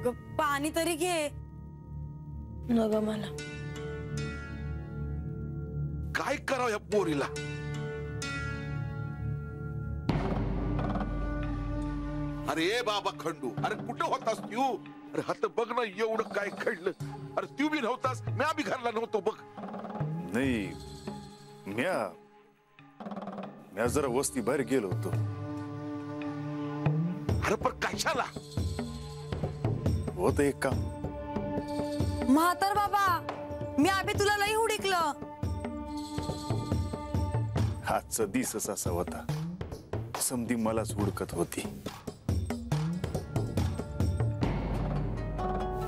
अगं पाणी तरी घे. नग मला. काय करावं या पोरीला? अरे बाबा खंडू, अरे कुठं होतास तू? अरे हात बघ ना, एवढं काय घडलं. अरे तू बी नव्हतास, म्या बी घरला नव्हतो बघ. नाही, म्या जरा वस्ती बाहेर गेलो होतो. अरे पण कशाला? होतं एक काम. म्हातार बाबा, मी आबी तुला लई हुडकलं. हातचा दिसच असा होता, समधी मलाच हुडकत होती.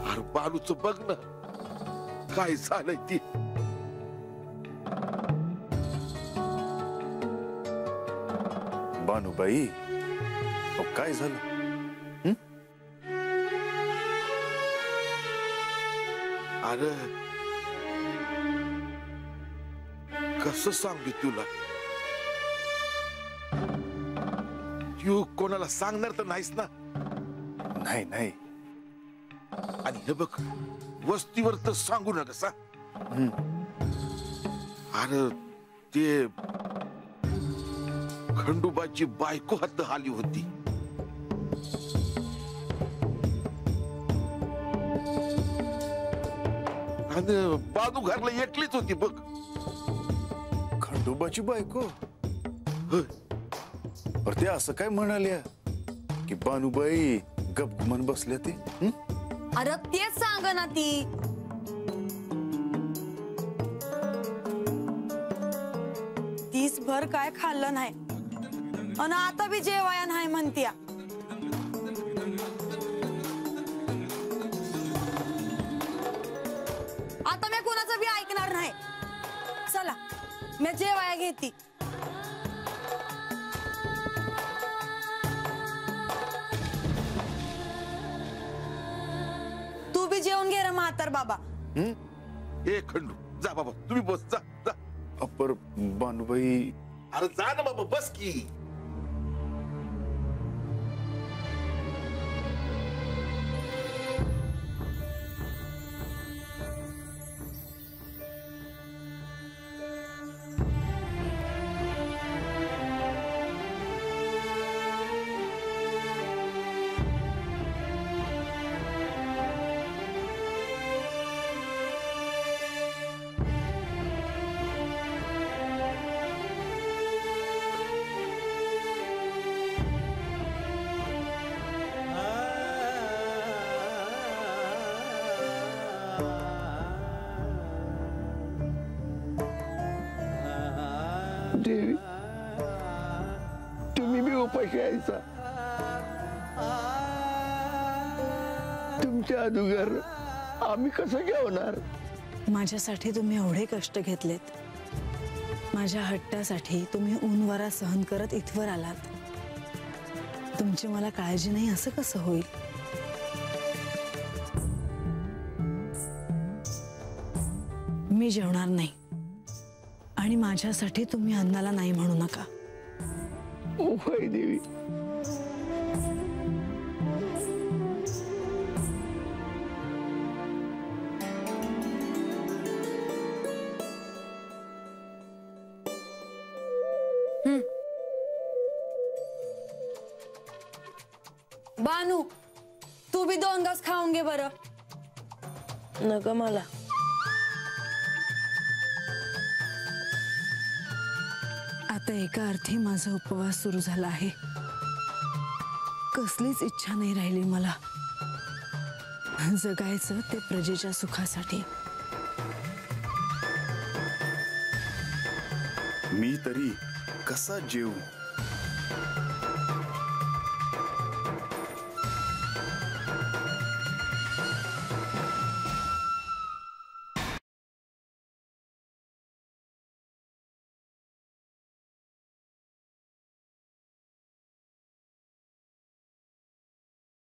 अरे बालूच बघ ना, काय झालंय ती. बानूबाई, काय झालं? अरे कसं सांगू तुला? तू कोणाला सांगणार तर नाहीस ना? नाही नाही. आणि हे बघ, वस्तीवर तर सांगू नका सा. अरे ते खंडोबाची बायको हात आली होती. आणि बाजू घरला एकलीच होती बघ. खंडोबाची बायको? होय. ते असं काय म्हणाल्या की बानूबाई गपगुमान बसल्या ते? अरे तेच सांग ना ती. तीस भर काय खाल्लं नाही आणि आता बी जेवाया नाही म्हणत्या. आता मी कोणाचं बी ऐकणार नाही. चला मी जेवाया घेती. तू बी जेवून घे रे म्हातार बाबा. ए खंडू, जा बाबा, तुम्ही बस, जा जा. अपर बानूबाई. अरे जा ना बाबा, बस की. देवी, तुम्ही बी उपाशी यायचा. तुमच्या अदुगर आम्ही कसं जेवणार? माझ्यासाठी तुम्ही एवढे कष्ट घेतलेत. माझ्या हट्टासाठी तुम्ही ऊन वारा सहन करत इथवर आलात. तुमची मला काळजी नाही असं कसं होईल? मी जेवणार नाही आणि माझ्यासाठी तुम्ही अन्नाला नाही म्हणू नका. होय देवी. बानू, तू बी 2 घास खाऊन घे बरं. नग मला. आता एका अर्थी माझा उपवास सुरू झाला आहे. कसलीच इच्छा नाही राहिली मला. जगायचं ते प्रजेच्या सुखासाठी. मी तरी कसा जेवू?